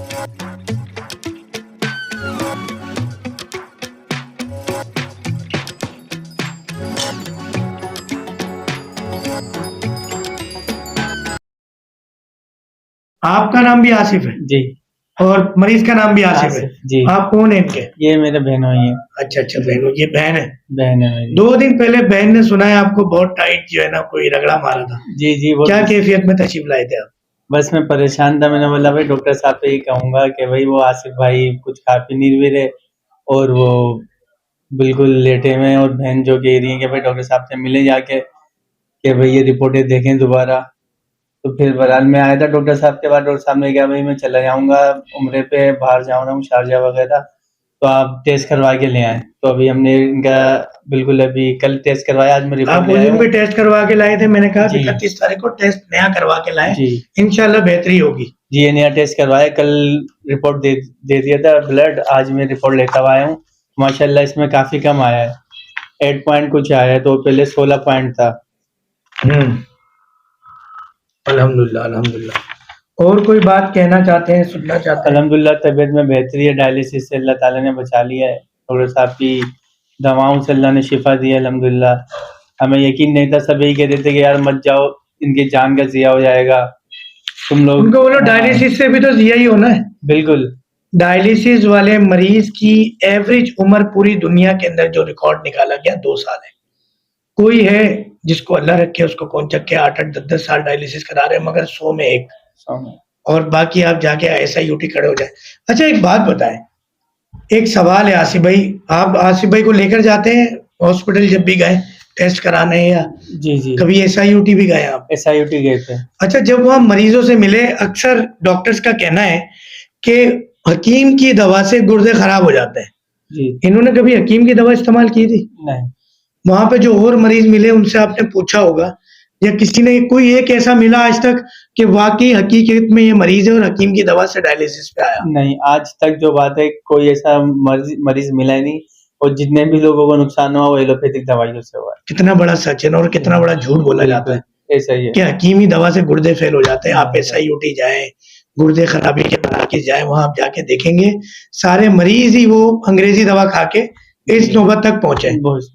آپ کا نام بھی آصف ہے جی اور مریض کا نام بھی آصف ہے؟ جی آپ کون ہیں ان کے؟ یہ میرے بہنوں ہی ہیں. اچھا اچھا بہنوں، یہ بہن ہے؟ بہن ہے میری. 2 دن پہلے بہن نے سنا ہے آپ کو بہت ٹائٹ جو ہے نا کوئی رگڑا مارا تھا. جی جی وہ کیا کیفیت میں تشریف لائے تھے آپ؟ بس میں پریشان تھا. میں نے بولا بھائی ڈاکٹر صاحب سے یہ کہوں گا کہ بھائی وہ آصف بھائی کچھ کھا پی نہیں بھی رہے اور وہ بالکل لیٹے ہوئے ہیں، اور بہن جو کہہ رہی ہیں کہ بھائی ڈاکٹر صاحب سے ملے جا کے کہ بھائی یہ رپورٹیں دیکھیں دوبارہ. تو پھر بہرحال میں آیا تھا ڈاکٹر صاحب کے بعد. ڈاکٹر صاحب نے کہا بھائی میں چلا جاؤں گا عمرے پہ، باہر جاؤں گا شارجہ وغیرہ، تو آپ ٹیسٹ کروا کے لے آئیں. تو ابھی ہم نے ان کا بالکل ابھی کل ٹیسٹ کروایا، آج میں آپ رپورٹ اس لے دن بھی آیا. ٹیسٹ کروا کے لائے تھے، میں نے کہا کہ جی 31 تاریخ کو ٹیسٹ نیا کروا کے لائیں، جی انشاءاللہ بہتری ہوگی. جی یہ نیا ٹیسٹ کروایا، کل رپورٹ دے دیا تھا بلڈ، آج میں رپورٹ لیتا ہوا آیا ہوں. ماشاءاللہ اس میں کافی کم آیا ہے، 8 پوائنٹ کچھ آیا ہے، تو پہلے 16 پوائنٹ تھا. الحمدللہ الحمدللہ. اور کوئی بات کہنا چاہتے ہیں، سننا چاہتے ہیں؟ الحمدللہ طبیعت میں بہتری ہے، ڈائلسس سے اللہ تعالیٰ نے بچا لیا ہے. ڈاکٹر صاحب کی دواؤں سے اللہ نے شفا دی ہے الحمدللہ. ہمیں یقین نہیں تھا، سب یہی کہتے تھے کہ یار مت جاؤ، ان کی جان کا ضیاء ہو جائے گا. تم لوگ ان کو بولو ڈائلیسس سے بھی تو ضیاء ہی ہونا ہے. بالکل. ڈائلیسس والے مریض کی ایوریج عمر پوری دنیا کے اندر جو ریکارڈ نکالا گیا 2 سال ہے. کوئی ہے جس کو اللہ رکھے اس کو کون چکے 8-8 10-10 سال ڈائلیسس کرا رہے ہیں، مگر 100 میں 1، اور باقی آپ جا کے ایسا یو ٹی کھڑے ہو جائیں. اچھا ایک بات بتائیں، ایک سوال ہے آصف بھائی، آپ آصف بھائی کو لے کر جاتے ہیں ہاسپٹل جب بھی گئے ٹیسٹ کرانے، یا جی جی کبھی ایس آئی یو ٹی بھی گئے آپ؟ ایس آئی یو ٹی گئے تھے. اچھا جب وہاں مریضوں سے ملے، اکثر ڈاکٹرز کا کہنا ہے کہ حکیم کی دوا سے گردے خراب ہو جاتے ہیں. جی انہوں نے کبھی حکیم کی دوا استعمال کی تھی؟ نہیں. وہاں پہ جو اور مریض ملے ان سے آپ نے پوچھا ہوگا، یا کسی نے کوئی ایک ایسا ملا آج تک کہ واقعی حقیقت میں یہ مریض ہے اور حکیم کی دوا سے ڈائلیسس پہ آیا؟ نہیں، آج تک جو بات ہے کوئی ایسا مریض ملا ہی نہیں، اور جتنے بھی لوگوں کو نقصان ہوا وہ ایلوپیتھک دوائیوں سے ہوا ہے. کتنا بڑا سچ ہے اور کتنا بڑا جھوٹ بولا جاتا ہے ایسا ہی ہے کہ حکیمی دوا سے گردے فیل ہو جاتے ہیں. آپ ایس آئی یو ٹی جائیں، گردے خرابی کے مراکز جائیں، وہاں آپ جا کے دیکھیں گے سارے مریض ہی وہ انگریزی دوا کھا کے اس نوبت تک پہنچے.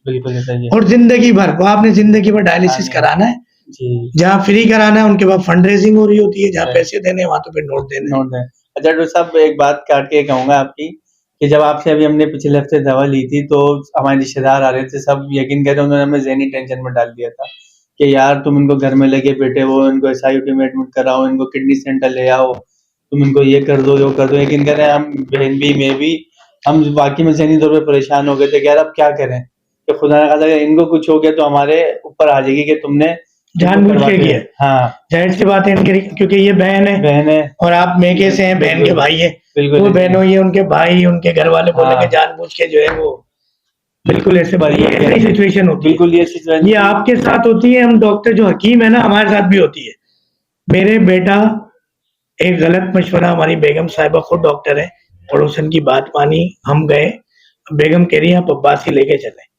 بالکل ایسا ہی ہے. اور زندگی بھر وہ آپ نے زندگی بھر ڈائلیسس کرانا ہے. جی جہاں فری کرانا ہے ان کے بعد فنڈ ریزنگ ہو رہی ہوتی ہے، جہاں پیسے دینے ہیں وہاں تو پھر نوٹ دینے. اچھا ڈاکٹر صاحب ایک بات کاٹ کے کہوں گا آپ کی، کہ جب آپ سے ابھی ہم نے پچھلے ہفتے دوا لی تھی تو ہمارے رشتے دار آ رہے تھے، سب یقین کرتے انہوں نے ہمیں ذہنی ٹینشن میں ڈال دیا تھا کہ یار تم ان کو گھر میں لگے بیٹھے ہو، ان کو ایس آئی یو ٹی میں ایڈمٹ کراؤ، ان کو کڈنی سینٹر لے آؤ، تم ان کو یہ کر دو یہ کر دو. یقین کریں ہم بہن بھی میں بھی ہم واقعی میں ذہنی طور پہ پریشان ہو گئے تھے کہ یار اب کیا کریں، کہ خدا نہ خاصا ان کو کچھ ہو گیا تو ہمارے اوپر آ جائے گی کہ تم نے جان بوجھ کے کیا. ہاں ظاہر سی بات ہے ان کے، کیونکہ یہ بہن ہے اور آپ میکے سے ہیں، بہن کے بھائی ہیں، وہ بہنوں یہ ان کے بھائی ان کے گھر والے بولیں گے جان بوجھ کے جو ہے وہ بالکل ایسے سچویشن ہوتی ہے. بالکل یہ آپ کے ساتھ ہوتی ہے. ہم ڈاکٹر جو حکیم ہے نا ہمارے ساتھ بھی ہوتی ہے. میرے بیٹا ایک غلط مشورہ، ہماری بیگم صاحبہ خود ڈاکٹر ہے، پڑوسن کی بات مانی، ہم گئے، بیگم کہہ رہی ہیں آپ عباس ہی لے کے چلیں.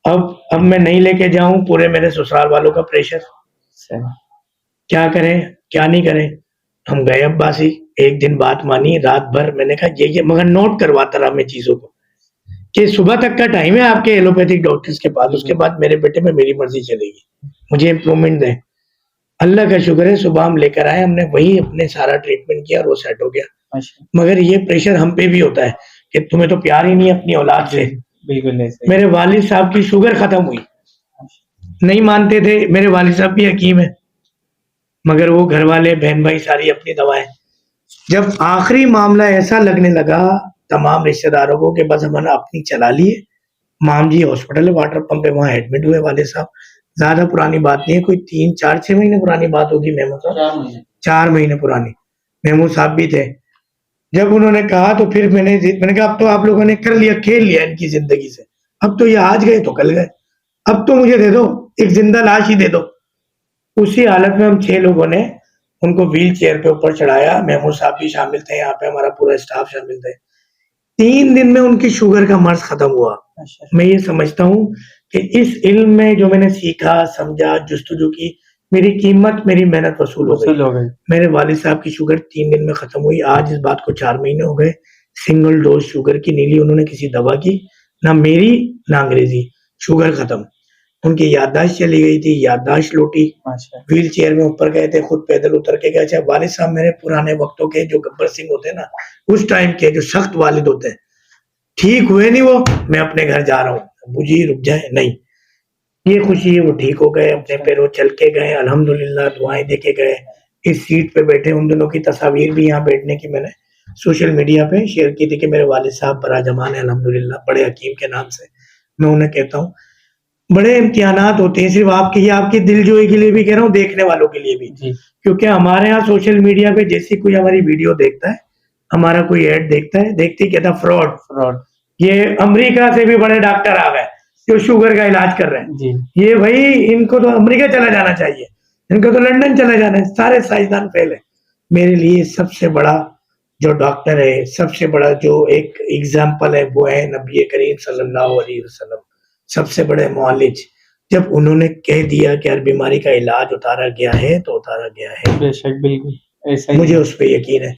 اب میں نہیں لے کے جاؤں، پورے میرے سسرال والوں کا پریشر، کیا کریں کیا نہیں کریں. ہم گئے عباسی، ایک دن بات مانی، رات بھر میں نے کہا یہ مگر نوٹ کرواتا رہا میں چیزوں کو کہ صبح تک کا ٹائم ہے آپ کے ایلوپیتھک ڈاکٹرز کے پاس، اس کے بعد میرے بیٹے میں میری مرضی چلے گی، مجھے امپرومنٹ دیں. اللہ کا شکر ہے صبح ہم لے کر آئے، ہم نے وہی اپنے سارا ٹریٹمنٹ کیا اور وہ سیٹ ہو گیا. مگر یہ پریشر ہم پہ بھی ہوتا ہے کہ تمہیں تو پیار ہی نہیں اپنی اولاد سے. بالکل. میرے والد صاحب کی شوگر ختم ہوئی، نہیں مانتے تھے، میرے والد صاحب بھی حکیم ہیں، مگر وہ گھر والے بہن بھائی ساری اپنی دوائیں. جب آخری معاملہ ایسا لگنے لگا تمام رشتہ داروں کو کہ بس ہم نے اپنی چلا لیے، مام جی ہاسپٹل واٹر پمپ پہ وہاں ایڈمٹ ہوئے. والد صاحب زیادہ پرانی بات نہیں ہے، کوئی 3-4-6 مہینے پرانی بات ہوگی. محمود صاحب 4 مہینے پرانی، محمود صاحب بھی تھے. جب انہوں نے کہا تو پھر میں نے کہا اب تو آپ لوگوں نے کر لیا، کھیل لیا ان کی زندگی سے، اب تو یہ آج گئے تو کل گئے، اب تو مجھے دے دو ایک زندہ لاش ہی دے دو. اسی حالت میں ہم 6 لوگوں نے ان کو ویل چیئر پہ اوپر چڑھایا. محمود صاحب بھی شامل تھے، یہاں پہ ہمارا پورا اسٹاف شامل تھے. 3 دن میں ان کی شوگر کا مرض ختم ہوا. میں یہ سمجھتا ہوں کہ اس علم میں جو میں نے سیکھا سمجھا جستجو کی، میری قیمت میری محنت وصول ہو وصول گئی. ہو گئی. میرے والد صاحب کی شوگر 3 دن میں ختم ہوئی. آج اس بات کو 4 مہینے ہو گئے. سنگل ڈوز شوگر کی نہیں لی انہوں نے کسی دوا کی, نہ میری نہ انگریزی. شوگر ختم. ان کی یادداشت چلی گئی تھی, یادداشت لوٹی. ماشاء ویل چیئر میں اوپر گئے تھے, خود پیدل اتر کے گئے. اچھا والد صاحب میرے پرانے وقتوں کے جو گبر سنگھ ہوتے ہیں نا, اس ٹائم کے جو سخت والد ہوتے ہیں, ٹھیک ہوئے نہیں وہ, میں اپنے گھر جا رہا ہوں, ابو جی رک جائیں, نہیں, یہ خوشی ہے وہ ٹھیک ہو گئے, اپنے پیروں چل کے گئے, الحمدللہ دعائیں دے کے گئے. اس سیٹ پہ بیٹھے, ان دنوں کی تصاویر بھی یہاں بیٹھنے کی میں نے سوشل میڈیا پہ شیئر کی تھی کہ میرے والد صاحب براجمان ہیں الحمدللہ, بڑے حکیم کے نام سے میں انہیں کہتا ہوں. بڑے امتحانات ہوتے ہیں, صرف آپ کی, آپ کی دل جوئی کے لیے بھی کہہ رہا ہوں, دیکھنے والوں کے لیے بھی, جی. کیونکہ ہمارے ہاں سوشل میڈیا پہ جیسی کوئی ہماری ویڈیو دیکھتا ہے, ہمارا کوئی ایڈ دیکھتا ہے, دیکھتے ہی کہتا فراڈ. فراڈ. یہ امریکہ سے بھی بڑے ڈاکٹر آ گئے جو شوگر کا علاج کر رہے ہیں. جی. یہ بھائی ان کو تو امریکہ چلا جانا چاہیے, ان کو تو لندن چلا جانا ہے, سارے سائنسدان فیل ہیں. میرے لیے سب سے بڑا جو ڈاکٹر ہے, سب سے بڑا جو ایک ایگزامپل ہے, وہ ہے نبی کریم صلی اللہ علیہ وسلم, سب سے بڑے معالج. جب انہوں نے کہہ دیا کہ ہر بیماری کا علاج اتارا گیا ہے تو اتارا گیا ہے, بے شک بالکل ایسا ہی مجھے اس پہ یقین ہے.